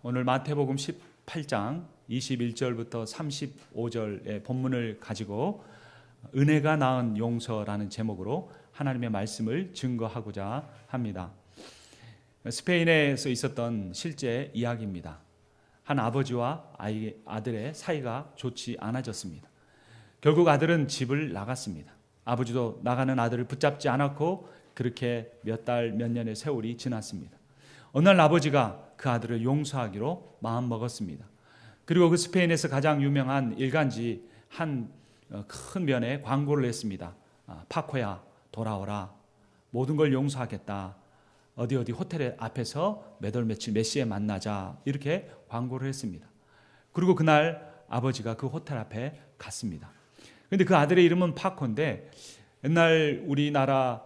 오늘 마태복음 18장 21절부터 35절의 본문을 가지고 은혜가 낳은 용서라는 제목으로 하나님의 말씀을 증거하고자 합니다. 스페인에서 있었던 실제 이야기입니다. 한 아버지와 아들의 사이가 좋지 않아졌습니다. 결국 아들은 집을 나갔습니다. 아버지도 나가는 아들을 붙잡지 않았고 그렇게 몇 달, 몇 년의 세월이 지났습니다. 어느 날 아버지가 그 아들을 용서하기로 마음먹었습니다. 그리고 그 스페인에서 가장 유명한 일간지 한 큰 면에 광고를 했습니다. 파코야 돌아오라, 모든 걸 용서하겠다, 어디 호텔 앞에서 몇 월 며칠 몇 시에 만나자, 이렇게 광고를 했습니다. 그리고 그날 아버지가 그 호텔 앞에 갔습니다. 그런데 그 아들의 이름은 파코인데 옛날 우리나라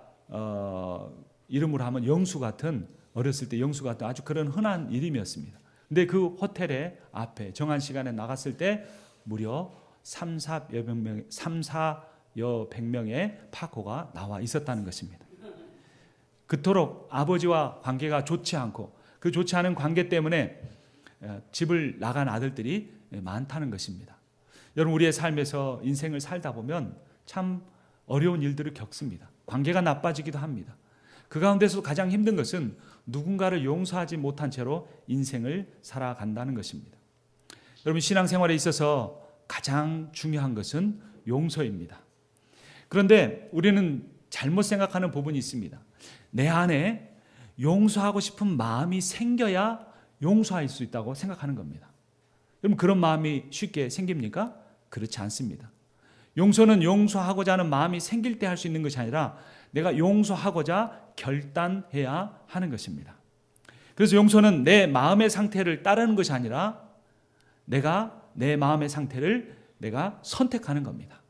이름으로 하면 영수 같은, 어렸을 때 영수 같은 아주 그런 흔한 이름이었습니다. 근데 그 호텔의 앞에 정한 시간에 나갔을 때 무려 3,400명의 파코가 나와 있었다는 것입니다. 그토록 아버지와 관계가 좋지 않고 그 좋지 않은 관계 때문에 집을 나간 아들들이 많다는 것입니다. 여러분, 우리의 삶에서 인생을 살다 보면 참 어려운 일들을 겪습니다. 관계가 나빠지기도 합니다. 그 가운데서 가장 힘든 것은 누군가를 용서하지 못한 채로 인생을 살아간다는 것입니다. 여러분, 신앙생활에 있어서 가장 중요한 것은 용서입니다. 그런데 우리는 잘못 생각하는 부분이 있습니다. 내 안에 용서하고 싶은 마음이 생겨야 용서할 수 있다고 생각하는 겁니다. 여러분, 그런 마음이 쉽게 생깁니까? 그렇지 않습니다. 용서는 용서하고자 하는 마음이 생길 때 할 수 있는 것이 아니라 내가 용서하고자 결단해야 하는 것입니다. 그래서 용서는 내 마음의 상태를 따르는 것이 아니라 내가 내 마음의 상태를 내가 선택하는 겁니다.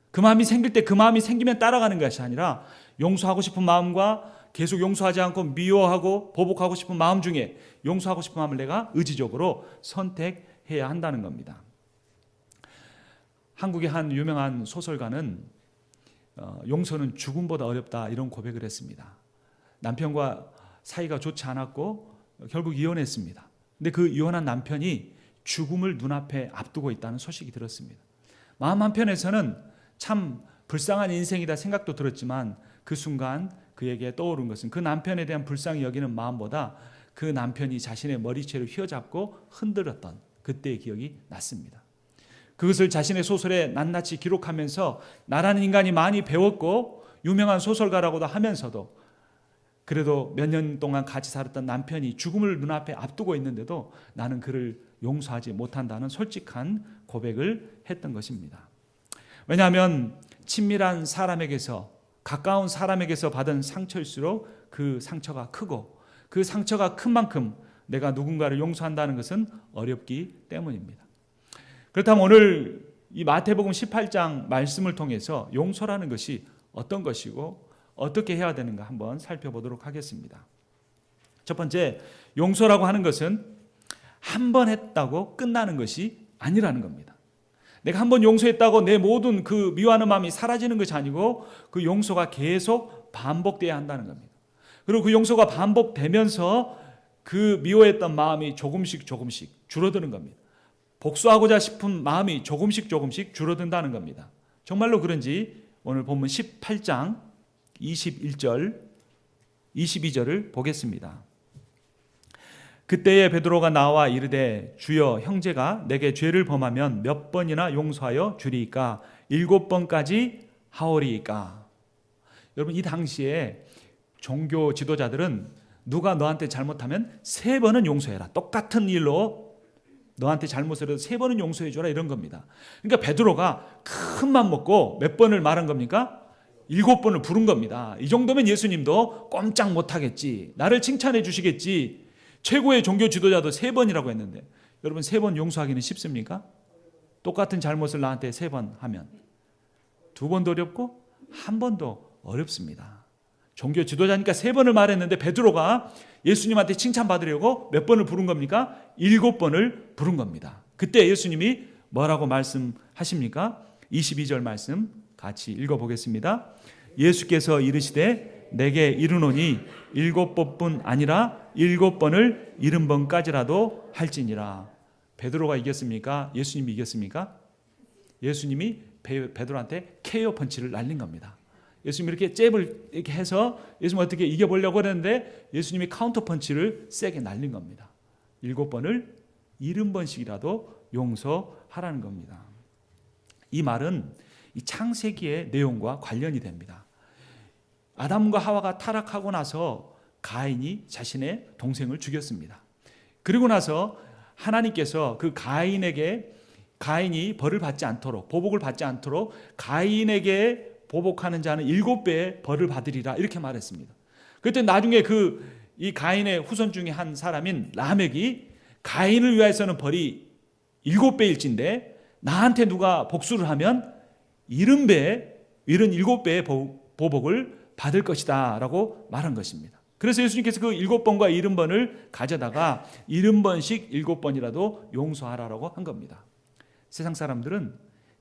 그 마음이 생길 때 그 마음이 생기면 따라가는 것이 아니라 용서하고 싶은 마음과 계속 용서하지 않고 미워하고 보복하고 싶은 마음 중에 용서하고 싶은 마음을 내가 의지적으로 선택해야 한다는 겁니다. 한국의 한 유명한 소설가는 용서는 죽음보다 어렵다, 이런 고백을 했습니다. 남편과 사이가 좋지 않았고 결국 이혼했습니다. 근데 그 이혼한 남편이 죽음을 눈앞에 앞두고 있다는 소식이 들었습니다. 마음 한편에서는 참 불쌍한 인생이다 생각도 들었지만 그 순간 그에게 떠오른 것은 그 남편에 대한 불쌍히 여기는 마음보다 그 남편이 자신의 머리채를 휘어잡고 흔들었던 그때의 기억이 났습니다. 그것을 자신의 소설에 낱낱이 기록하면서 나라는 인간이 많이 배웠고 유명한 소설가라고도 하면서도 그래도 몇 년 동안 같이 살았던 남편이 죽음을 눈앞에 앞두고 있는데도 나는 그를 용서하지 못한다는 솔직한 고백을 했던 것입니다. 왜냐하면 친밀한 사람에게서, 가까운 사람에게서 받은 상처일수록 그 상처가 크고 그 상처가 큰 만큼 내가 누군가를 용서한다는 것은 어렵기 때문입니다. 그렇다면 오늘 이 마태복음 18장 말씀을 통해서 용서라는 것이 어떤 것이고 어떻게 해야 되는가 한번 살펴보도록 하겠습니다. 첫 번째, 용서라고 하는 것은 한 번 했다고 끝나는 것이 아니라는 겁니다. 내가 한 번 용서했다고 내 모든 그 미워하는 마음이 사라지는 것이 아니고 그 용서가 계속 반복돼야 한다는 겁니다. 그리고 그 용서가 반복되면서 그 미워했던 마음이 조금씩 줄어드는 겁니다. 복수하고자 싶은 마음이 조금씩 줄어든다는 겁니다. 정말로 그런지 오늘 본문 18장 21절, 22절을 보겠습니다. 그때에 베드로가 나와 이르되 주여, 형제가 내게 죄를 범하면 몇 번이나 용서하여 주리이까? 7번까지 하오리이까? 여러분, 이 당시에 종교 지도자들은 누가 너한테 잘못하면 3번은 용서해라, 똑같은 일로 너한테 잘못을 해도 3번은 용서해 줘라, 이런 겁니다. 그러니까 베드로가 큰 맘 먹고 몇 번을 말한 겁니까? 7번을 부른 겁니다. 이 정도면 예수님도 꼼짝 못하겠지, 나를 칭찬해 주시겠지. 최고의 종교 지도자도 3번이라고 했는데 여러분, 3번 용서하기는 쉽습니까? 똑같은 잘못을 나한테 3번 하면 2번도 어렵고 1번도 어렵습니다. 종교 지도자니까 3번을 말했는데 베드로가 예수님한테 칭찬받으려고 몇 번을 부른 겁니까? 7번을 부른 겁니다. 그때 예수님이 뭐라고 말씀하십니까? 22절 말씀 같이 읽어보겠습니다. 예수께서 이르시되 내게 이르노니 7번뿐 아니라 7번을 70번까지라도 할지니라. 베드로가 이겼습니까? 예수님이 이겼습니까? 예수님이 베드로한테 KO 펀치를 날린 겁니다. 예수님이 이렇게 잽을 이렇게 해서 예수님 어떻게 이겨보려고 했는데 예수님이 카운터 펀치를 세게 날린 겁니다. 7번을 70번씩이라도 용서하라는 겁니다. 이 말은 이 창세기의 내용과 관련이 됩니다. 아담과 하와가 타락하고 나서 가인이 자신의 동생을 죽였습니다. 그리고 나서 하나님께서 그 가인이 벌을 받지 않도록, 보복을 받지 않도록 가인에게 보복하는 자는 7배의 벌을 받으리라 이렇게 말했습니다. 그때 나중에 이 가인의 후손 중에 한 사람인 라멕이 가인을 위해서는 벌이 7배일진데 나한테 누가 복수를 하면 77배의 보복을 받을 것이다 라고 말한 것입니다. 그래서 예수님께서 그 7번과 70번을 가져다가 70번씩 7번이라도 용서하라고 한 겁니다. 세상 사람들은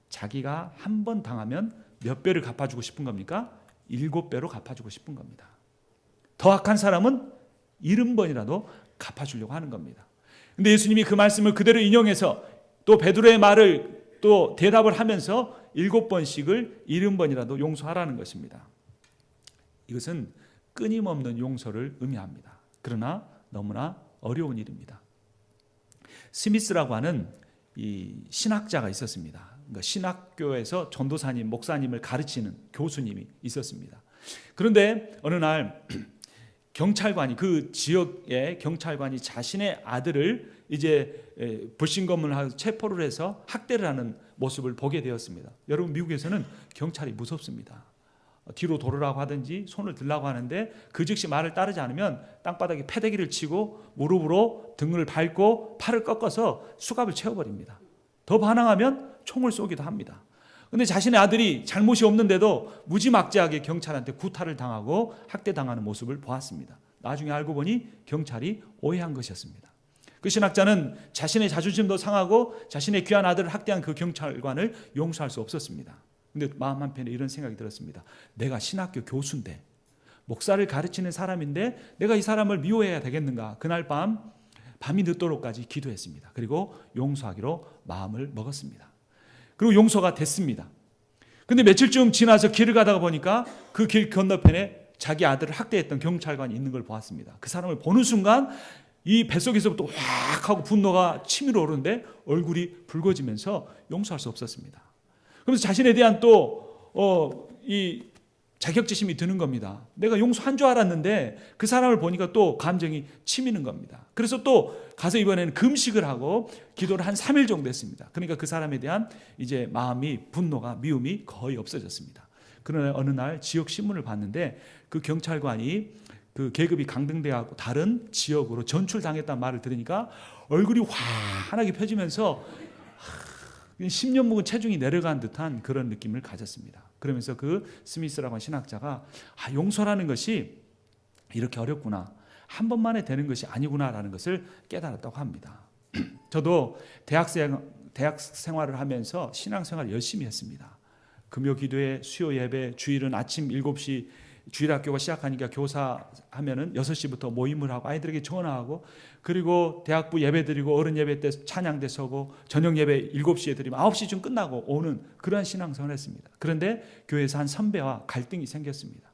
자기가 한 번 당하면 몇 배를 갚아주고 싶은 겁니까? 7배로 갚아주고 싶은 겁니다. 더 악한 사람은 70번이라도 갚아주려고 하는 겁니다. 근데 예수님이 그 말씀을 그대로 인용해서 또 베드로의 말을 또 대답을 하면서 7번씩을 70번이라도 용서하라는 것입니다. 이것은 끊임없는 용서를 의미합니다. 그러나 너무나 어려운 일입니다. 스미스라고 하는 이 신학자가 있었습니다. 그러니까 신학교에서 전도사님, 목사님을 가르치는 교수님이 있었습니다. 그런데 어느 날 경찰관이, 그 지역의 경찰관이 자신의 아들을 이제 불신검문을 하고 체포를 해서 학대를 하는 모습을 보게 되었습니다. 여러분, 미국에서는 경찰이 무섭습니다. 뒤로 돌으라고 하든지 손을 들라고 하는데 그 즉시 말을 따르지 않으면 땅바닥에 패대기를 치고 무릎으로 등을 밟고 팔을 꺾어서 수갑을 채워버립니다. 더 반항하면 총을 쏘기도 합니다. 그런데 자신의 아들이 잘못이 없는데도 무지막지하게 경찰한테 구타를 당하고 학대당하는 모습을 보았습니다. 나중에 알고 보니 경찰이 오해한 것이었습니다. 그 신학자는 자신의 자존심도 상하고 자신의 귀한 아들을 학대한 그 경찰관을 용서할 수 없었습니다. 그런데 마음 한편에 이런 생각이 들었습니다. 내가 신학교 교수인데, 목사를 가르치는 사람인데 내가 이 사람을 미워해야 되겠는가. 그날 밤이 늦도록까지 기도했습니다. 그리고 용서하기로 마음을 먹었습니다. 그리고 용서가 됐습니다. 그런데 며칠쯤 지나서 길을 가다가 보니까 그 길 건너편에 자기 아들을 학대했던 경찰관이 있는 걸 보았습니다. 그 사람을 보는 순간 이 뱃속에서부터 확 하고 분노가 치밀어 오르는데 얼굴이 붉어지면서 용서할 수 없었습니다. 그러면서 자신에 대한 이 자격지심이 드는 겁니다. 내가 용서한 줄 알았는데 그 사람을 보니까 또 감정이 치미는 겁니다. 그래서 또 가서 이번에는 금식을 하고 기도를 한 3일 정도 했습니다. 그러니까 그 사람에 대한 이제 마음이, 분노가, 미움이 거의 없어졌습니다. 그러나 어느 날 지역 신문을 봤는데 그 경찰관이 그 계급이 강등되어 다른 지역으로 전출당했다는 말을 들으니까 얼굴이 환하게 펴지면서 10년 묵은 체중이 내려간 듯한 그런 느낌을 가졌습니다. 그러면서 그 스미스라고 하는 신학자가 용서라는 것이 이렇게 어렵구나, 한 번만에 되는 것이 아니구나라는 것을 깨달았다고 합니다. 저도 대학 생활을 하면서 신앙생활을 열심히 했습니다. 금요 기도회, 수요 예배, 주일은 아침 7시 주일학교가 시작하니까 교사하면은 6시부터 모임을 하고 아이들에게 전화하고, 그리고 대학부 예배 드리고 어른 예배 때 찬양대 서고 저녁 예배 7시에 드리면 9시쯤 끝나고 오는 그러한 신앙생활을 했습니다. 그런데 교회에서 한 선배와 갈등이 생겼습니다.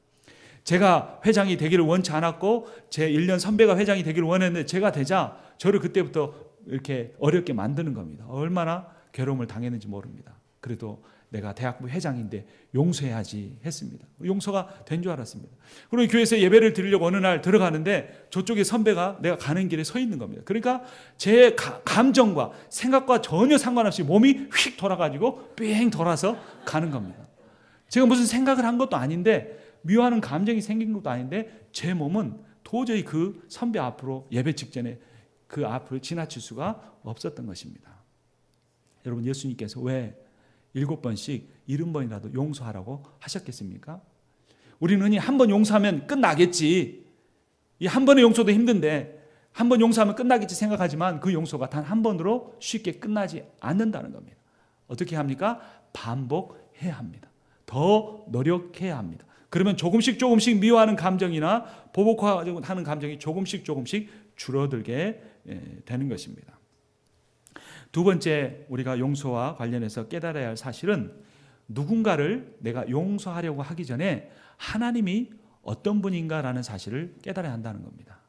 제가 회장이 되기를 원치 않았고 제 1년 선배가 회장이 되기를 원했는데 제가 되자 저를 그때부터 이렇게 어렵게 만드는 겁니다. 얼마나 괴로움을 당했는지 모릅니다. 그래도 내가 대학부 회장인데 용서해야지 했습니다. 용서가 된 줄 알았습니다. 그리고 교회에서 예배를 드리려고 어느 날 들어가는데 저쪽에 선배가 내가 가는 길에 서 있는 겁니다. 그러니까 제 감정과 생각과 전혀 상관없이 몸이 휙 돌아가지고 뺑 돌아서 가는 겁니다. 제가 무슨 생각을 한 것도 아닌데, 미워하는 감정이 생긴 것도 아닌데 제 몸은 도저히 그 선배 앞으로, 예배 직전에 그 앞을 지나칠 수가 없었던 것입니다. 여러분, 예수님께서 왜 7번씩 70번이라도 용서하라고 하셨겠습니까? 우리는 흔히 한 번 용서하면 끝나겠지, 이 한 번의 용서도 힘든데 한 번 용서하면 끝나겠지 생각하지만 그 용서가 단 한 번으로 쉽게 끝나지 않는다는 겁니다. 어떻게 합니까? 반복해야 합니다. 더 노력해야 합니다. 그러면 조금씩 미워하는 감정이나 보복하는 감정이 조금씩 줄어들게 되는 것입니다. 두 번째, 우리가 용서와 관련해서 깨달아야 할 사실은 누군가를 내가 용서하려고 하기 전에 하나님이 어떤 분인가라는 사실을 깨달아야 한다는 겁니다.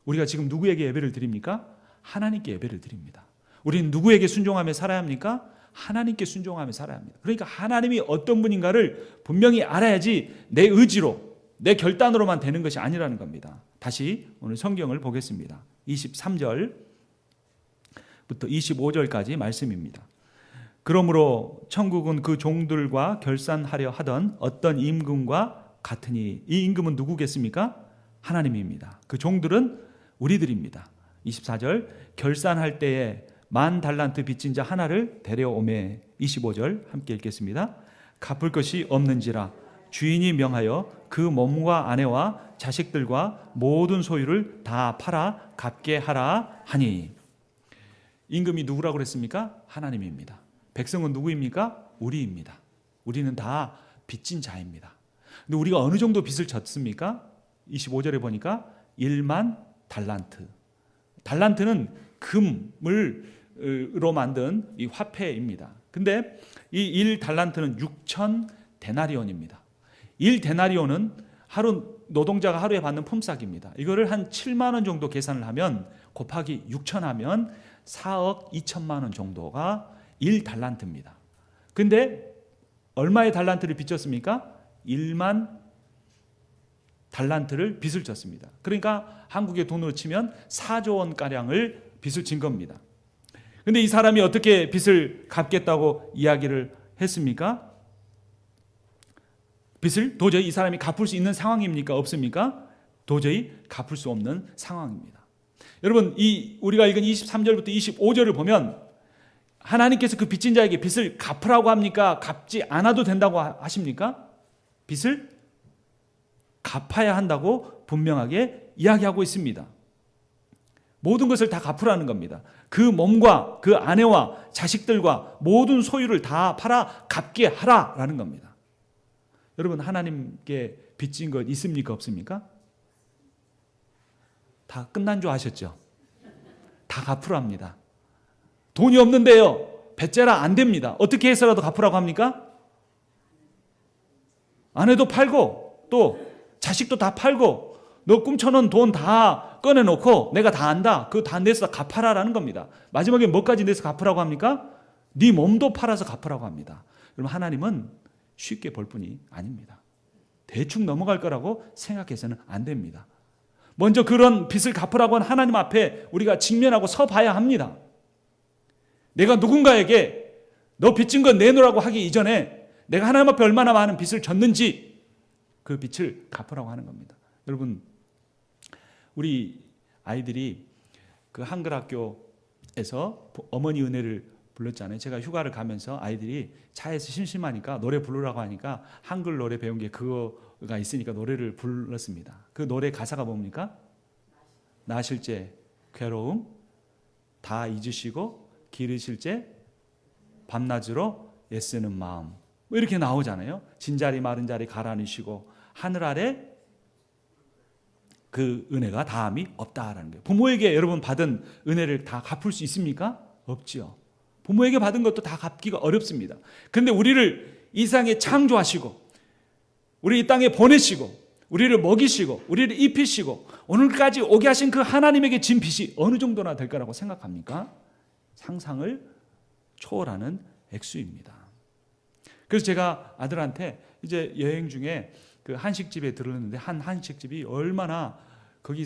우리가 지금 누구에게 예배를 드립니까? 하나님께 예배를 드립니다. 우리는 누구에게 순종하며 살아야 합니까? 하나님께 순종하며 살아야 합니다. 그러니까 하나님이 어떤 분인가를 분명히 알아야지 내 의지로, 내 결단으로만 되는 것이 아니라는 겁니다. 다시 오늘 성경을 보겠습니다. 23절부터 25절까지 말씀입니다. 그러므로 천국은 그 종들과 결산하려 하던 어떤 임금과 같으니, 이 임금은 누구겠습니까? 하나님입니다. 그 종들은 우리들입니다. 24절, 결산할 때에 10,000달란트 빚진 자 하나를 데려오매. 25절 함께 읽겠습니다. 갚을 것이 없는지라 주인이 명하여 그 몸과 아내와 자식들과 모든 소유를 다 팔아 갚게 하라 하니. 임금이 누구라고 그랬습니까? 하나님입니다. 백성은 누구입니까? 우리입니다. 우리는 다 빚진 자입니다. 근데 우리가 어느 정도 빚을 졌습니까? 25절에 보니까 10,000달란트. 달란트는 금으로 만든 이 화폐입니다. 근데 이 1달란트는 6,000데나리온입니다. 1데나리온은 노동자가 하루에 받는 품삯입니다. 이거를 한 7만 원 정도 계산을 하면 곱하기 6,000 하면 4억 2천만 원 정도가 1달란트입니다. 근데 얼마의 달란트를 빚졌습니까? 10,000 달란트를 빚을 졌습니다. 그러니까 한국의 돈으로 치면 4조 원가량을 빚을 진 겁니다. 근데 이 사람이 어떻게 빚을 갚겠다고 이야기를 했습니까? 빚을 도저히 이 사람이 갚을 수 있는 상황입니까? 없습니까? 도저히 갚을 수 없는 상황입니다. 여러분, 우리가 읽은 23절부터 25절을 보면 하나님께서 그 빚진 자에게 빚을 갚으라고 합니까? 갚지 않아도 된다고 하십니까? 빚을 갚아야 한다고 분명하게 이야기하고 있습니다. 모든 것을 다 갚으라는 겁니다. 그 몸과 그 아내와 자식들과 모든 소유를 다 팔아 갚게 하라라는 겁니다. 여러분, 하나님께 빚진 것 있습니까? 없습니까? 다 끝난 줄 아셨죠? 다 갚으랍니다. 돈이 없는데요, 빚재라 안 됩니다. 어떻게 해서라도 갚으라고 합니까? 아내도 팔고 또 자식도 다 팔고 너 꿈쳐놓은 돈 다 꺼내놓고 내가 다 안다. 그거 다 내서 갚아라라는 겁니다. 마지막에 뭐까지 내서 갚으라고 합니까? 네 몸도 팔아서 갚으라고 합니다. 그럼 하나님은 쉽게 볼 뿐이 아닙니다. 대충 넘어갈 거라고 생각해서는 안 됩니다. 먼저 그런 빚을 갚으라고 한 하나님 앞에 우리가 직면하고 서 봐야 합니다. 내가 누군가에게 너 빚진 거 내놓으라고 하기 이전에 내가 하나님 앞에 얼마나 많은 빚을 졌는지 그 빚을 갚으라고 하는 겁니다. 여러분, 우리 아이들이 그 한글 학교에서 어머니 은혜를 불렀잖아요. 제가 휴가를 가면서 아이들이 차에서 심심하니까 노래 부르라고 하니까 한글 노래 배운 게 그거가 있으니까 노래를 불렀습니다. 그 노래 가사가 뭡니까? 나실제 괴로움 다 잊으시고 기르실제 밤낮으로 애쓰는 마음, 뭐 이렇게 나오잖아요. 진자리 마른 자리 가라앉으시고 하늘 아래 그 은혜가 다함이 없다라는 거예요. 부모에게 여러분 받은 은혜를 다 갚을 수 있습니까? 없지요. 부모에게 받은 것도 다 갚기가 어렵습니다. 그런데 우리를 이 세상에 창조하시고 우리 이 땅에 보내시고 우리를 먹이시고 우리를 입히시고 오늘까지 오게 하신 그 하나님에게 진 빚이 어느 정도나 될 거라고 생각합니까? 상상을 초월하는 액수입니다. 그래서 제가 아들한테 이제 여행 중에 그 한식집에 들렀는데 한 한식집이 얼마나 거기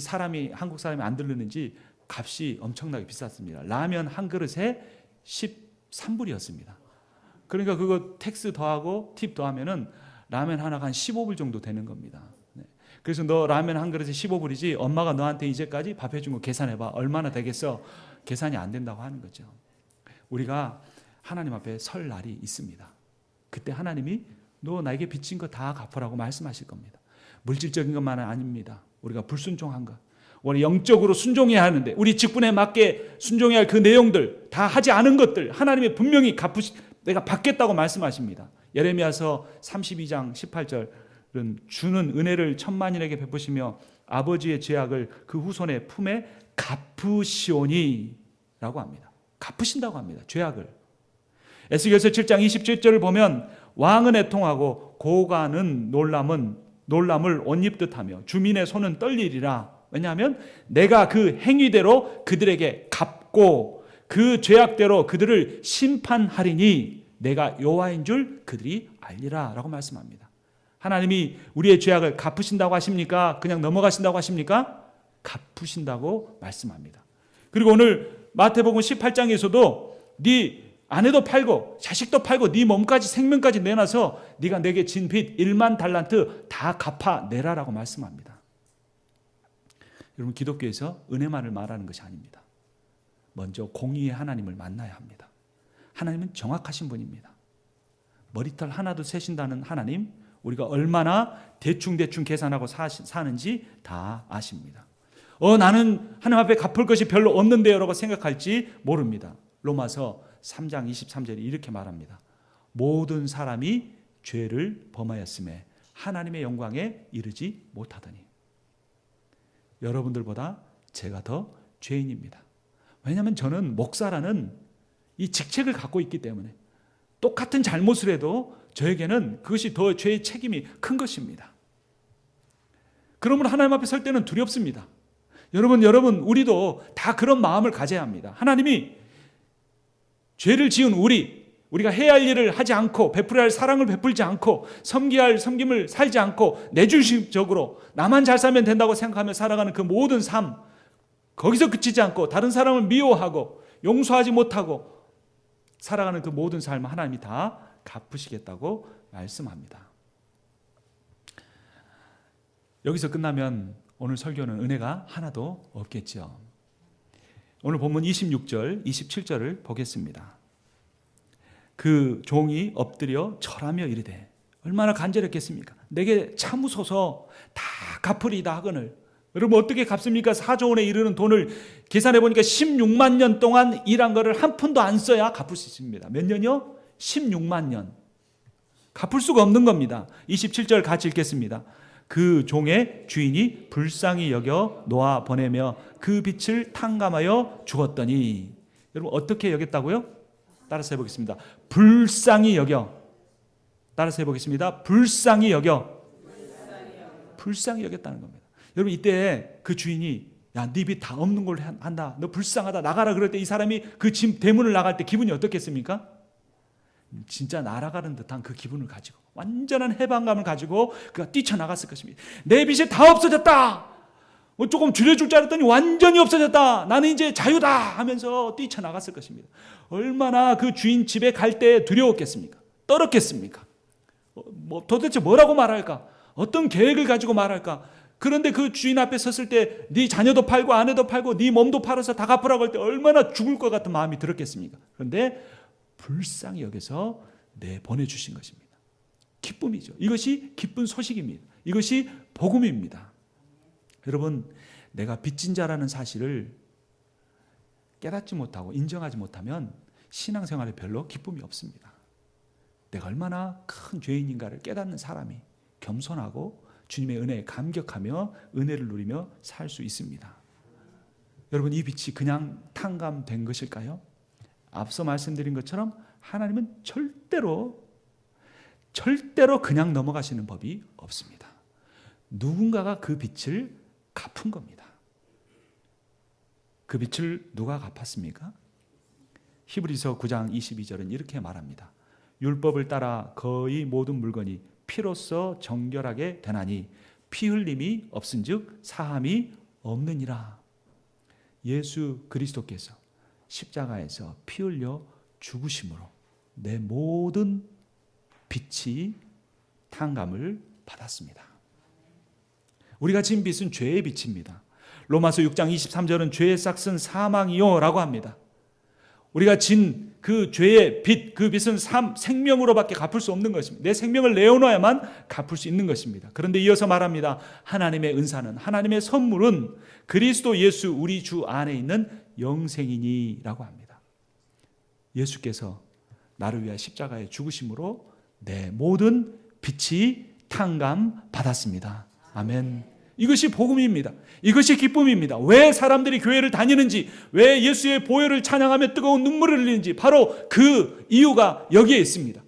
한국 사람이 안 들르는지 값이 엄청나게 비쌌습니다. 라면 한 그릇에 13불이었습니다. 그러니까 그거 텍스 더하고 팁 더하면은 라면 하나가 한 15불 정도 되는 겁니다. 그래서 너 라면 한 그릇에 15불이지 엄마가 너한테 이제까지 밥 해준 거 계산해봐. 얼마나 되겠어? 계산이 안 된다고 하는 거죠. 우리가 하나님 앞에 설 날이 있습니다. 그때 하나님이 너 나에게 빚진 거 다 갚으라고 말씀하실 겁니다. 물질적인 것만은 아닙니다. 우리가 불순종한 것, 우리 영적으로 순종해야 하는데 우리 직분에 맞게 순종해야 할 그 내용들 다 하지 않은 것들 하나님이 분명히 내가 받겠다고 말씀하십니다. 예레미야서 32장 18절 주는 은혜를 천만인에게 베푸시며 아버지의 죄악을 그 후손의 품에 갚으시오니 라고 합니다. 갚으신다고 합니다. 죄악을. 에스겔서 7장 27절을 보면 왕은 애통하고 고관은 놀람을 옷 입듯 하며 주민의 손은 떨리리라. 왜냐하면 내가 그 행위대로 그들에게 갚고 그 죄악대로 그들을 심판하리니 내가 여호와인 줄 그들이 알리라 라고 말씀합니다. 하나님이 우리의 죄악을 갚으신다고 하십니까? 그냥 넘어가신다고 하십니까? 갚으신다고 말씀합니다. 그리고 오늘 마태복음 18장에서도 네 아내도 팔고 자식도 팔고 네 몸까지 생명까지 내놔서 네가 내게 진 빚 1만 달란트 다 갚아내라라고 말씀합니다. 여러분, 기독교에서 은혜만을 말하는 것이 아닙니다. 먼저 공의의 하나님을 만나야 합니다. 하나님은 정확하신 분입니다. 머리털 하나도 세신다는 하나님, 우리가 얼마나 대충 계산하고 사는지 다 아십니다. 나는 하나님 앞에 갚을 것이 별로 없는데요 라고 생각할지 모릅니다. 로마서 3장 23절이 이렇게 말합니다. 모든 사람이 죄를 범하였음에 하나님의 영광에 이르지 못하더니. 여러분들보다 제가 더 죄인입니다. 왜냐하면 저는 목사라는 이 직책을 갖고 있기 때문에 똑같은 잘못을 해도 저에게는 그것이 더 죄의 책임이 큰 것입니다. 그러므로 하나님 앞에 설 때는 두렵습니다. 여러분, 우리도 다 그런 마음을 가져야 합니다. 하나님이 죄를 지은 우리가 해야 할 일을 하지 않고 베풀어야 할 사랑을 베풀지 않고 섬겨야 할 섬김을 살지 않고 내주식적으로 나만 잘 살면 된다고 생각하며 살아가는 그 모든 삶, 거기서 그치지 않고 다른 사람을 미워하고 용서하지 못하고 살아가는 그 모든 삶을 하나님이 다 갚으시겠다고 말씀합니다. 여기서 끝나면 오늘 설교는 은혜가 하나도 없겠죠. 오늘 본문 26절, 27절을 보겠습니다. 그 종이 엎드려 절하며 이르되, 얼마나 간절했겠습니까? 내게 참으소서, 다 갚으리다 하거늘. 여러분, 어떻게 갚습니까? 4조 원에 이르는 돈을 계산해 보니까 16만 년 동안 일한 거를 한 푼도 안 써야 갚을 수 있습니다. 몇 년이요? 16만 년. 갚을 수가 없는 겁니다. 27절 같이 읽겠습니다. 그 종의 주인이 불쌍히 여겨 놓아 보내며 그 빛을 탕감하여 주었더니. 여러분, 어떻게 여겼다고요? 따라서 해보겠습니다. 불쌍히 여겨. 따라서 해보겠습니다. 불쌍히 여겨. 불쌍히 여겼다는 겁니다. 여러분, 이때 그 주인이 야, 네 빚 다 없는 걸로 한다. 너 불쌍하다. 나가라. 그럴 때 이 사람이 그 집 대문을 나갈 때 기분이 어떻겠습니까? 진짜 날아가는 듯한 그 기분을 가지고 완전한 해방감을 가지고 그가 뛰쳐나갔을 것입니다. 내 빚이 다 없어졌다. 조금 줄여줄 줄 알았더니 완전히 없어졌다. 나는 이제 자유다 하면서 뛰쳐나갔을 것입니다. 얼마나 그 주인 집에 갈 때 두려웠겠습니까? 떨었겠습니까? 도대체 뭐라고 말할까? 어떤 계획을 가지고 말할까? 그런데 그 주인 앞에 섰을 때 네 자녀도 팔고 아내도 팔고 네 몸도 팔아서 다 갚으라고 할 때 얼마나 죽을 것 같은 마음이 들었겠습니까? 그런데 불쌍히 여기서 보내주신 것입니다. 기쁨이죠. 이것이 기쁜 소식입니다. 이것이 복음입니다. 여러분, 내가 빚진 자라는 사실을 깨닫지 못하고 인정하지 못하면 신앙생활에 별로 기쁨이 없습니다. 내가 얼마나 큰 죄인인가를 깨닫는 사람이 겸손하고 주님의 은혜에 감격하며 은혜를 누리며 살 수 있습니다. 여러분, 이 빚이 그냥 탕감된 것일까요? 앞서 말씀드린 것처럼 하나님은 절대로 그냥 넘어가시는 법이 없습니다. 누군가가 그 빚을 갚은 겁니다. 그 빚을 누가 갚았습니까? 히브리서 9장 22절은 이렇게 말합니다. 율법을 따라 거의 모든 물건이 피로써 정결하게 되나니 피 흘림이 없은즉 사함이 없느니라. 예수 그리스도께서 십자가에서 피 흘려 죽으심으로 내 모든 빚이 탕감을 받았습니다. 우리가 진 빚은 죄의 빚입니다. 로마서 6장 23절은 죄의 싹은 사망이요 라고 합니다. 우리가 진 그 죄의 빚, 그 빚은 생명으로밖에 갚을 수 없는 것입니다. 내 생명을 내어놔야만 갚을 수 있는 것입니다. 그런데 이어서 말합니다. 하나님의 은사는, 하나님의 선물은 그리스도 예수 우리 주 안에 있는 영생이니 라고 합니다. 예수께서 나를 위하여 십자가에 죽으심으로 내 모든 빚이 탕감 받았습니다. 아멘. 이것이 복음입니다. 이것이 기쁨입니다. 왜 사람들이 교회를 다니는지, 왜 예수의 보혈을 찬양하며 뜨거운 눈물을 흘리는지 바로 그 이유가 여기에 있습니다.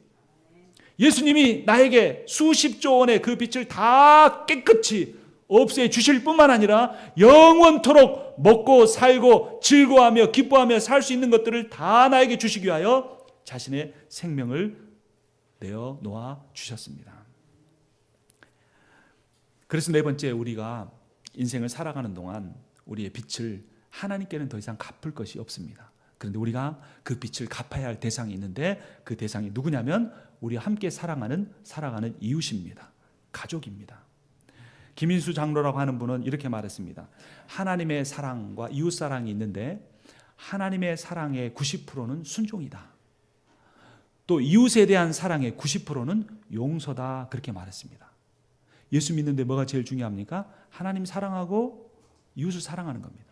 예수님이 나에게 수십조 원의 그 빛을 다 깨끗이 없애 주실 뿐만 아니라 영원토록 먹고 살고 즐거워하며 기뻐하며 살 수 있는 것들을 다 나에게 주시기 위하여 자신의 생명을 내어 놓아 주셨습니다. 그래서 네 번째, 우리가 인생을 살아가는 동안 우리의 빚을 하나님께는 더 이상 갚을 것이 없습니다. 그런데 우리가 그 빚을 갚아야 할 대상이 있는데 그 대상이 누구냐면 우리와 함께 살아가는 이웃입니다. 가족입니다. 김인수 장로라고 하는 분은 이렇게 말했습니다. 하나님의 사랑과 이웃 사랑이 있는데 하나님의 사랑의 90%는 순종이다. 또 이웃에 대한 사랑의 90%는 용서다. 그렇게 말했습니다. 예수 믿는데 뭐가 제일 중요합니까? 하나님 사랑하고 이웃을 사랑하는 겁니다.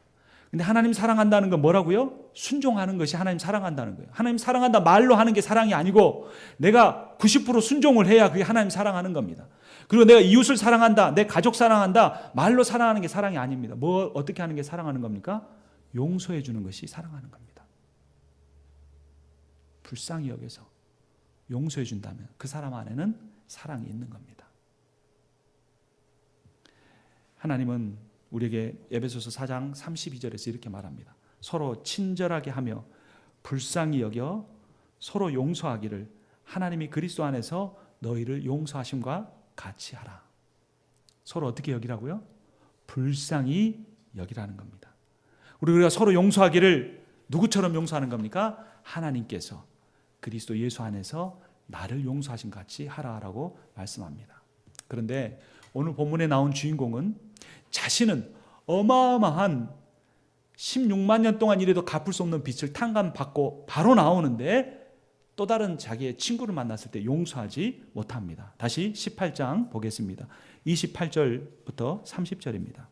근데 하나님 사랑한다는 건 뭐라고요? 순종하는 것이 하나님 사랑한다는 거예요. 하나님 사랑한다 말로 하는 게 사랑이 아니고 내가 90% 순종을 해야 그게 하나님 사랑하는 겁니다. 그리고 내가 이웃을 사랑한다, 내 가족 사랑한다 말로 사랑하는 게 사랑이 아닙니다. 어떻게 하는 게 사랑하는 겁니까? 용서해 주는 것이 사랑하는 겁니다. 불쌍히 여겨서 용서해 준다면 그 사람 안에는 사랑이 있는 겁니다. 하나님은 우리에게 에베소서 4장 32절에서 이렇게 말합니다. 서로 친절하게 하며 불쌍히 여겨 서로 용서하기를 하나님이 그리스도 안에서 너희를 용서하심과 같이 하라. 서로 어떻게 여기라고요? 불쌍히 여기라는 겁니다. 우리가 서로 용서하기를 누구처럼 용서하는 겁니까? 하나님께서 그리스도 예수 안에서 나를 용서하신 같이 하라라고 말씀합니다. 그런데 오늘 본문에 나온 주인공은 자신은 어마어마한 16만 년 동안 일해도 갚을 수 없는 빚을 탕감받고 바로 나오는데 또 다른 자기의 친구를 만났을 때 용서하지 못합니다. 다시 18장 보겠습니다. 28절부터 30절입니다.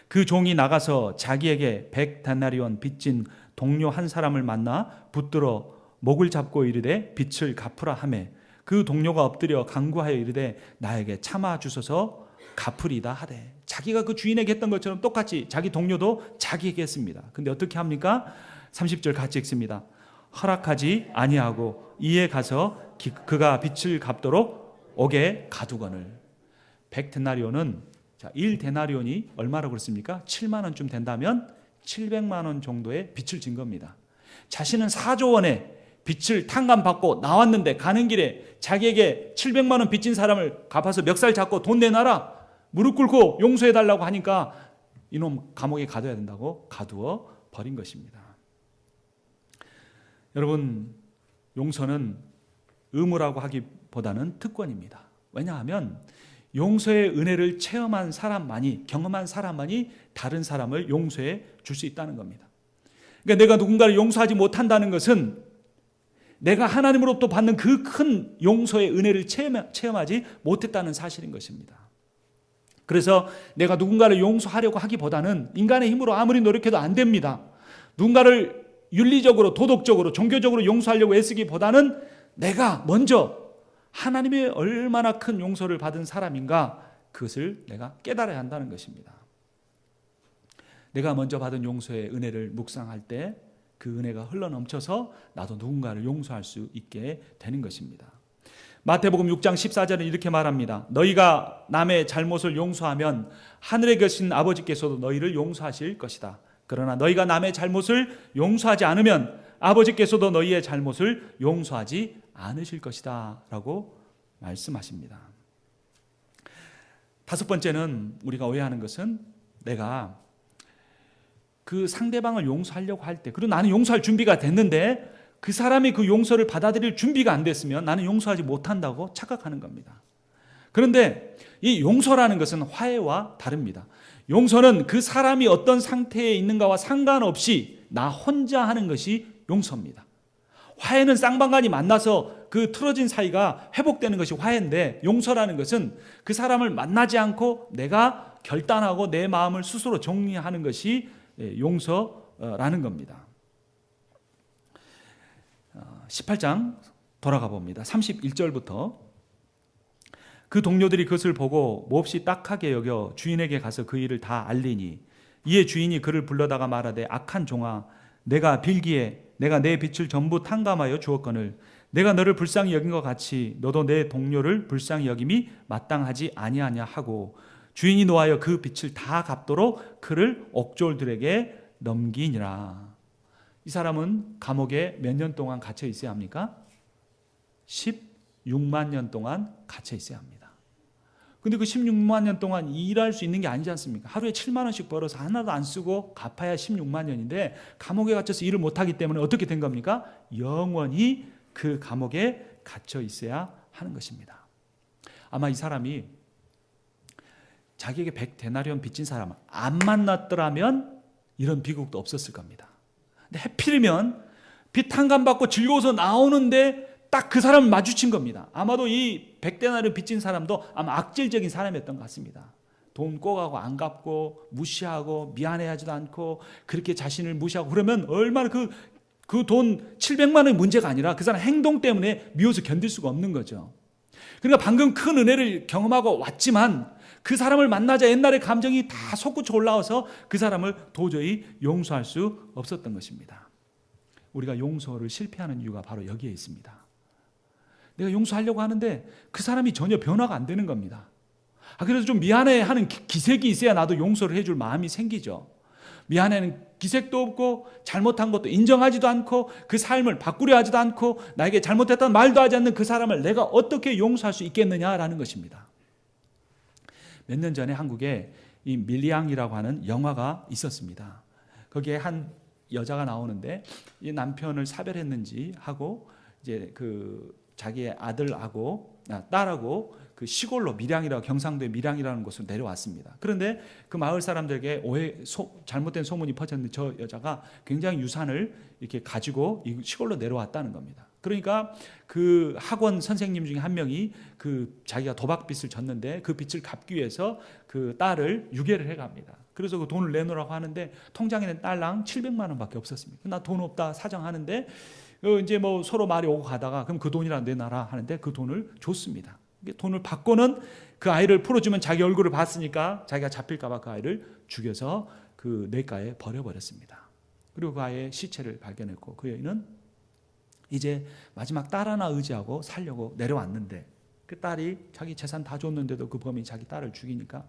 그 종이 나가서 자기에게 100데나리온 빚진 동료 한 사람을 만나 붙들어 목을 잡고 이르되 빚을 갚으라 하매 그 동료가 엎드려 간구하여 이르되 나에게 참아 주소서 갚으리다 하되, 자기가 그 주인에게 했던 것처럼 똑같이 자기 동료도 자기에게 했습니다. 근데 어떻게 합니까? 30절 같이 읽습니다. 허락하지 아니하고 이에 가서 그가 빚을 갚도록 옥에 가두거늘. 100데나리온은 1데나리온이 얼마라고 그랬습니까? 7만 원쯤 된다면 700만 원 정도의 빚을 진 겁니다. 자신은 4조 원의 빚을 탕감받고 나왔는데 가는 길에 자기에게 700만 원 빚진 사람을 갚아서 멱살 잡고 돈 내놔라, 무릎 꿇고 용서해달라고 하니까 이놈 감옥에 가둬야 된다고 가두어 버린 것입니다. 여러분, 용서는 의무라고 하기보다는 특권입니다. 왜냐하면 용서의 은혜를 체험한 사람만이, 경험한 사람만이 다른 사람을 용서해 줄 수 있다는 겁니다. 그러니까 내가 누군가를 용서하지 못한다는 것은 내가 하나님으로부터 받는 그 큰 용서의 은혜를 체험하지 못했다는 사실인 것입니다. 그래서 내가 누군가를 용서하려고 하기보다는 인간의 힘으로 아무리 노력해도 안 됩니다. 누군가를 윤리적으로, 도덕적으로, 종교적으로 용서하려고 애쓰기보다는 내가 먼저 하나님의 얼마나 큰 용서를 받은 사람인가, 그것을 내가 깨달아야 한다는 것입니다. 내가 먼저 받은 용서의 은혜를 묵상할 때 그 은혜가 흘러넘쳐서 나도 누군가를 용서할 수 있게 되는 것입니다. 마태복음 6장 14절은 이렇게 말합니다. 너희가 남의 잘못을 용서하면 하늘에 계신 아버지께서도 너희를 용서하실 것이다. 그러나 너희가 남의 잘못을 용서하지 않으면 아버지께서도 너희의 잘못을 용서하지 않으실 것이다 라고 말씀하십니다. 다섯 번째는 우리가 오해하는 것은 내가 그 상대방을 용서하려고 할 때, 그리고 나는 용서할 준비가 됐는데 그 사람이 그 용서를 받아들일 준비가 안 됐으면 나는 용서하지 못한다고 착각하는 겁니다. 그런데 이 용서라는 것은 화해와 다릅니다. 용서는 그 사람이 어떤 상태에 있는가와 상관없이 나 혼자 하는 것이 용서입니다. 화해는 쌍방간이 만나서 그 틀어진 사이가 회복되는 것이 화해인데, 용서라는 것은 그 사람을 만나지 않고 내가 결단하고 내 마음을 스스로 정리하는 것이 용서라는 겁니다. 18장 돌아가 봅니다. 31절부터 그 동료들이 그것을 보고 몹시 딱하게 여겨 주인에게 가서 그 일을 다 알리니 이에 주인이 그를 불러다가 말하되 악한 종아 내가 빌기에 내가 내 빚을 전부 탕감하여 주었거늘 내가 너를 불쌍히 여긴 것 같이 너도 내 동료를 불쌍히 여김이 마땅하지 아니하냐 하고 주인이 노하여 그 빚을 다 갚도록 그를 옥졸들에게 넘기니라. 이 사람은 감옥에 몇 년 동안 갇혀 있어야 합니까? 16만 년 동안 갇혀 있어야 합니다. 근데 그 16만 년 동안 일할 수 있는 게 아니지 않습니까? 하루에 7만 원씩 벌어서 하나도 안 쓰고 갚아야 16만 년인데 감옥에 갇혀서 일을 못하기 때문에 어떻게 된 겁니까? 영원히 그 감옥에 갇혀 있어야 하는 것입니다. 아마 이 사람이 자기에게 100데나리온 빚진 사람 안 만났더라면 이런 비극도 없었을 겁니다. 근데 해필이면 빚 탕감받고 즐거워서 나오는데 딱 그 사람을 마주친 겁니다. 아마도 이 100데나리온 빚진 사람도 아마 악질적인 사람이었던 것 같습니다. 돈 꼬가고 안 갚고 무시하고 미안해하지도 않고 그렇게 자신을 무시하고 그러면 얼마나 그 돈 700만 원의 문제가 아니라 그 사람 행동 때문에 미워서 견딜 수가 없는 거죠. 그러니까 방금 큰 은혜를 경험하고 왔지만 그 사람을 만나자 옛날의 감정이 다 솟구쳐 올라와서 그 사람을 도저히 용서할 수 없었던 것입니다. 우리가 용서를 실패하는 이유가 바로 여기에 있습니다. 내가 용서하려고 하는데 그 사람이 전혀 변화가 안 되는 겁니다. 그래서 좀 미안해하는 기색이 있어야 나도 용서를 해줄 마음이 생기죠. 미안해하는 기색도 없고 잘못한 것도 인정하지도 않고 그 삶을 바꾸려 하지도 않고 나에게 잘못했다는 말도 하지 않는 그 사람을 내가 어떻게 용서할 수 있겠느냐라는 것입니다. 몇 년 전에 한국에 이 밀리앙이라고 하는 영화가 있었습니다. 거기에 한 여자가 나오는데 이 남편을 사별했는지 하고 이제 그 자기의 아들하고 딸하고 그 시골로 밀양이라고 경상도의 밀양이라는 곳으로 내려왔습니다. 그런데 그 마을 사람들에게 잘못된 소문이 퍼졌는데 저 여자가 굉장히 유산을 이렇게 가지고 이 시골로 내려왔다는 겁니다. 그러니까 그 학원 선생님 중에 한 명이 그 자기가 도박빚을 졌는데 그 빚을 갚기 위해서 그 딸을 유괴를 해갑니다. 그래서 그 돈을 내놓으라고 하는데 통장에는 딸랑 700만 원밖에 없었습니다. 나 돈 없다 사정하는데 이제 뭐 서로 말이 오고 가다가 그럼 그 돈이라 내놔라 하는데 그 돈을 줬습니다. 돈을 받고는 그 아이를 풀어주면 자기 얼굴을 봤으니까 자기가 잡힐까봐 그 아이를 죽여서 그 냇가에 버려버렸습니다. 그리고 그 아이의 시체를 발견했고 그 여인은 이제 마지막 딸 하나 의지하고 살려고 내려왔는데 그 딸이 자기 재산 다 줬는데도 그 범인이 자기 딸을 죽이니까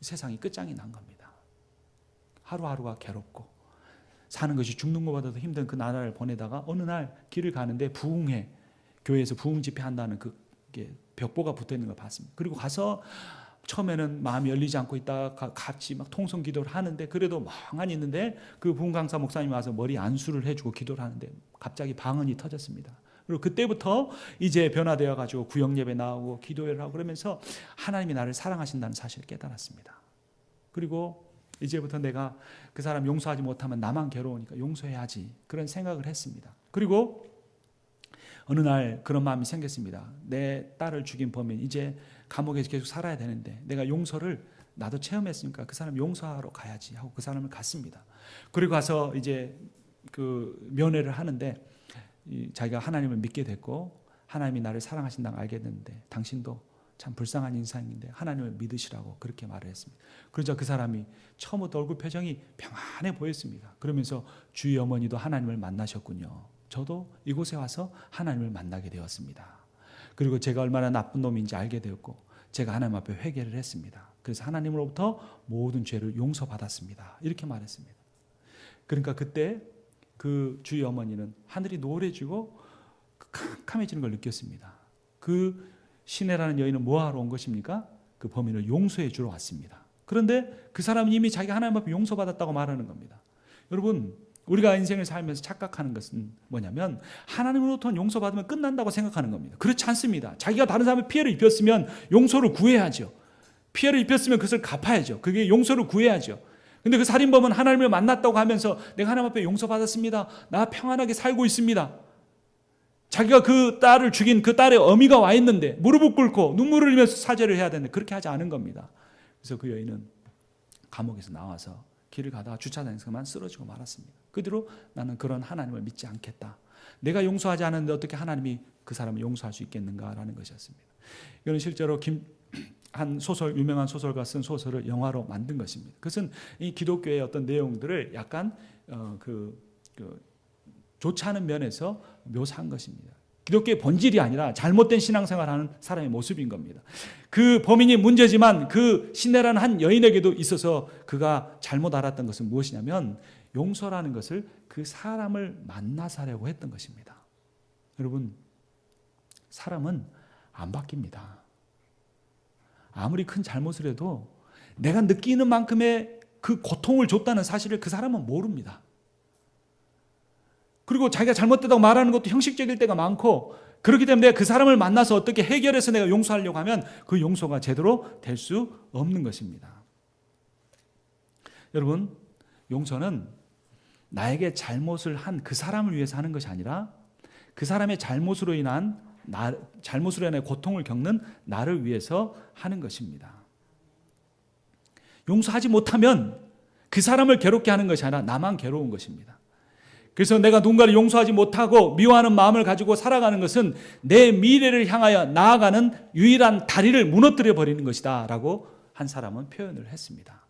세상이 끝장이 난 겁니다. 하루하루가 괴롭고 사는 것이 죽는 것보다도 힘든 그 나라를 보내다가 어느 날 길을 가는데 부흥회, 교회에서 부흥 집회한다는 그게 벽보가 붙어있는 걸 봤습니다. 그리고 가서 처음에는 마음이 열리지 않고 있다가 같이 막 통성 기도를 하는데 그래도 멍하니 있는데 그 부흥 강사 목사님이 와서 머리 안수를 해주고 기도를 하는데 갑자기 방언이 터졌습니다. 그리고 그때부터 이제 변화되어 가지고 구역 예배 나오고 기도회를 하고 그러면서 하나님이 나를 사랑하신다는 사실을 깨달았습니다. 그리고 이제부터 내가 그 사람 용서하지 못하면 나만 괴로우니까 용서해야지 그런 생각을 했습니다. 그리고 어느 날 그런 마음이 생겼습니다. 내 딸을 죽인 범인 이제 감옥에서 계속 살아야 되는데 내가 용서를 나도 체험했으니까 그 사람 용서하러 가야지 하고 그 사람을 갔습니다. 그리고 가서 이제 그 면회를 하는데 자기가 하나님을 믿게 됐고 하나님이 나를 사랑하신다는 걸 알게 됐는데 당신도 참 불쌍한 인상인데 하나님을 믿으시라고 그렇게 말을 했습니다. 그러자 그 사람이 처음부터 얼굴 표정이 평안해 보였습니다. 그러면서 주의 어머니도 하나님을 만나셨군요. 저도 이곳에 와서 하나님을 만나게 되었습니다. 그리고 제가 얼마나 나쁜 놈인지 알게 되었고 제가 하나님 앞에 회개를 했습니다. 그래서 하나님으로부터 모든 죄를 용서받았습니다. 이렇게 말했습니다. 그러니까 그때 그 주의 어머니는 하늘이 노래지고 캄캄해지는 걸 느꼈습니다. 그 시내라는 여인은 뭐하러 온 것입니까? 그 범인을 용서해 주러 왔습니다. 그런데 그 사람은 이미 자기가 하나님 앞에 용서받았다고 말하는 겁니다. 여러분 우리가 인생을 살면서 착각하는 것은 뭐냐면 하나님으로부터 용서받으면 끝난다고 생각하는 겁니다. 그렇지 않습니다. 자기가 다른 사람의 피해를 입혔으면 용서를 구해야죠. 피해를 입혔으면 그것을 갚아야죠. 그게 용서를 구해야죠. 근데 그 살인범은 하나님을 만났다고 하면서 내가 하나님 앞에 용서받았습니다. 나 평안하게 살고 있습니다. 자기가 그 딸을 죽인 그 딸의 어미가 와 있는데 무릎을 꿇고 눈물을 흘리면서 사죄를 해야 되는데 그렇게 하지 않은 겁니다. 그래서 그 여인은 감옥에서 나와서 길을 가다가 주차장에서만 쓰러지고 말았습니다. 그 뒤로 나는 그런 하나님을 믿지 않겠다. 내가 용서하지 않았는데 어떻게 하나님이 그 사람을 용서할 수 있겠는가라는 것이었습니다. 이건 실제로 한 유명한 소설가 쓴 소설을 영화로 만든 것입니다. 그것은 이 기독교의 어떤 내용들을 약간 좋지 않은 면에서 묘사한 것입니다. 기독교의 본질이 아니라 잘못된 신앙생활하는 사람의 모습인 겁니다. 그 범인이 문제지만 그 신내라는 한 여인에게도 있어서 그가 잘못 알았던 것은 무엇이냐면 용서라는 것을 그 사람을 만나서 하려고 했던 것입니다. 여러분, 사람은 안 바뀝니다. 아무리 큰 잘못을 해도 내가 느끼는 만큼의 그 고통을 줬다는 사실을 그 사람은 모릅니다. 그리고 자기가 잘못됐다고 말하는 것도 형식적일 때가 많고, 그렇기 때문에 내가 그 사람을 만나서 어떻게 해결해서 내가 용서하려고 하면 그 용서가 제대로 될 수 없는 것입니다. 여러분, 용서는 나에게 잘못을 한 그 사람을 위해서 하는 것이 아니라 그 사람의 잘못으로 인한 고통을 겪는 나를 위해서 하는 것입니다. 용서하지 못하면 그 사람을 괴롭게 하는 것이 아니라 나만 괴로운 것입니다. 그래서 내가 누군가를 용서하지 못하고 미워하는 마음을 가지고 살아가는 것은 내 미래를 향하여 나아가는 유일한 다리를 무너뜨려 버리는 것이다 라고 한 사람은 표현을 했습니다.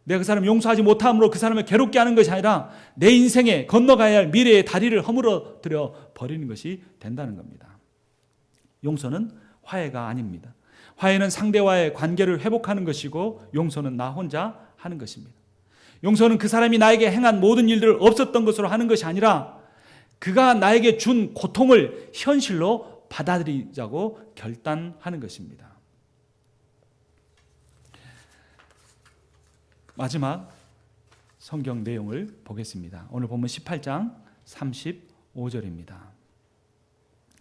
내가 그 사람을 용서하지 못함으로 그 사람을 괴롭게 하는 것이 아니라 내 인생에 건너가야 할 미래의 다리를 허물어뜨려 버리는 것이 된다는 겁니다. 용서는 화해가 아닙니다. 화해는 상대와의 관계를 회복하는 것이고, 용서는 나 혼자 하는 것입니다. 용서는 그 사람이 나에게 행한 모든 일들을 없었던 것으로 하는 것이 아니라 그가 나에게 준 고통을 현실로 받아들이자고 결단하는 것입니다. 마지막 성경 내용을 보겠습니다. 오늘 본문 18장 35절입니다.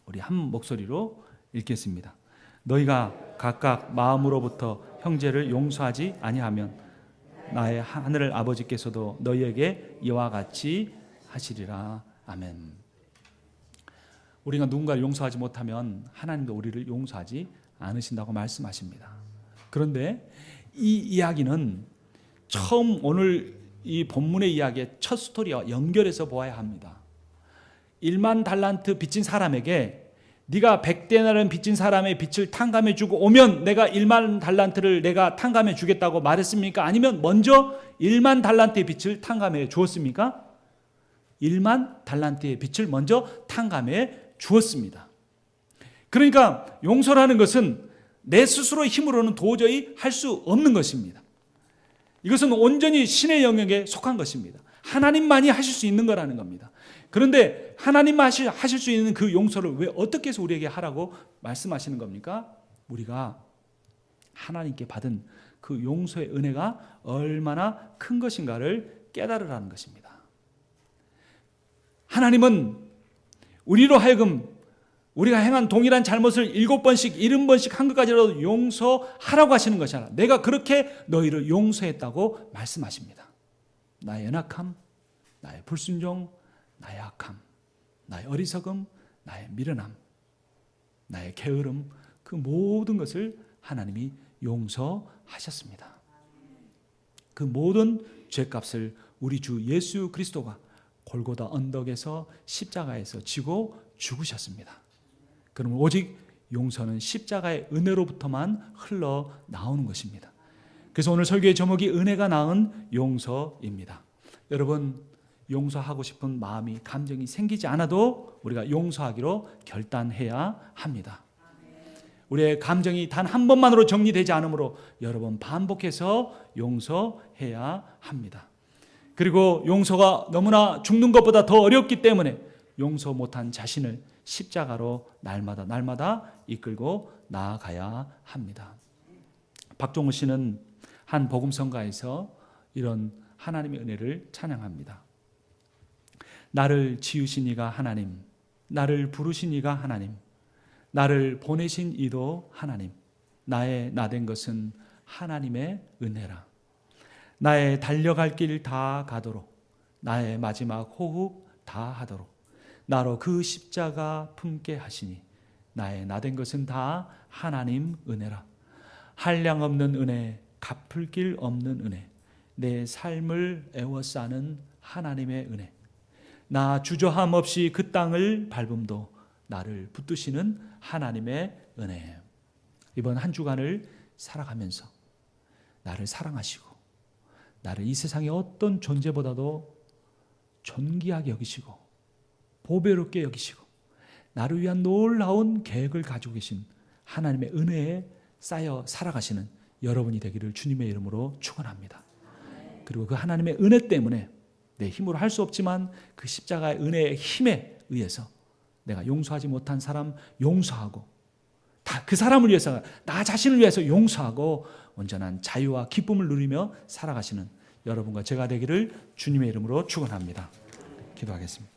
우리 한 목소리로 읽겠습니다. 너희가 각각 마음으로부터 형제를 용서하지 아니하면 나의 하늘 아버지께서도 너희에게 이와 같이 하시리라. 아멘. 우리가 누군가를 용서하지 못하면 하나님도 우리를 용서하지 않으신다고 말씀하십니다. 그런데 이 이야기는 처음 오늘 이 본문의 이야기의 첫 스토리와 연결해서 보아야 합니다. 1만 달란트 빚진 사람에게 네가 100데나리온 빚진 사람의 빚을 탕감해 주고 오면 내가 1만 달란트를 내가 탕감해 주겠다고 말했습니까? 아니면 먼저 1만 달란트의 빚을 탕감해 주었습니까? 1만 달란트의 빚을 먼저 탕감해 주었습니다. 그러니까 용서라는 것은 내 스스로의 힘으로는 도저히 할 수 없는 것입니다. 이것은 온전히 신의 영역에 속한 것입니다. 하나님만이 하실 수 있는 거라는 겁니다. 그런데 하나님만 하실 수 있는 그 용서를 왜 어떻게 해서 우리에게 하라고 말씀하시는 겁니까? 우리가 하나님께 받은 그 용서의 은혜가 얼마나 큰 것인가를 깨달으라는 것입니다. 하나님은 우리로 하여금 우리가 행한 동일한 잘못을 7번씩 70번씩 한 것까지라도 용서하라고 하시는 것이 아니라 내가 그렇게 너희를 용서했다고 말씀하십니다. 나의 연약함, 나의 불순종, 나의 악함, 나의 어리석음, 나의 미련함, 나의 게으름, 그 모든 것을 하나님이 용서하셨습니다. 그 모든 죄값을 우리 주 예수 그리스도가 골고다 언덕에서 십자가에서 지고 죽으셨습니다. 그러면 오직 용서는 십자가의 은혜로부터만 흘러나오는 것입니다. 그래서 오늘 설교의 제목이 은혜가 낳은 용서입니다. 여러분, 용서하고 싶은 마음이, 감정이 생기지 않아도 우리가 용서하기로 결단해야 합니다. 우리의 감정이 단 한 번만으로 정리되지 않으므로 여러 번 반복해서 용서해야 합니다. 그리고 용서가 너무나 죽는 것보다 더 어렵기 때문에 용서 못한 자신을 십자가로 날마다 이끌고 나아가야 합니다. 박종우 씨는 한 복음성가에서 이런 하나님의 은혜를 찬양합니다. 나를 지으신 이가 하나님, 나를 부르신 이가 하나님, 나를 보내신 이도 하나님, 나의 나된 것은 하나님의 은혜라. 나의 달려갈 길 다 가도록, 나의 마지막 호흡 다 하도록 나로 그 십자가 품게 하시니 나의 나된 것은 다 하나님 은혜라. 한량 없는 은혜, 갚을 길 없는 은혜, 내 삶을 애워싸는 하나님의 은혜, 나 주저함 없이 그 땅을 밟음도 나를 붙드시는 하나님의 은혜. 이번 한 주간을 살아가면서 나를 사랑하시고 나를 이 세상의 어떤 존재보다도 존귀하게 여기시고 보배롭게 여기시고 나를 위한 놀라운 계획을 가지고 계신 하나님의 은혜에 쌓여 살아가시는 여러분이 되기를 주님의 이름으로 축원합니다. 그리고 그 하나님의 은혜 때문에 내 힘으로 할 수 없지만 그 십자가의 은혜의 힘에 의해서 내가 용서하지 못한 사람 용서하고, 다 그 사람을 위해서, 나 자신을 위해서 용서하고 온전한 자유와 기쁨을 누리며 살아가시는 여러분과 제가 되기를 주님의 이름으로 축원합니다. 기도하겠습니다.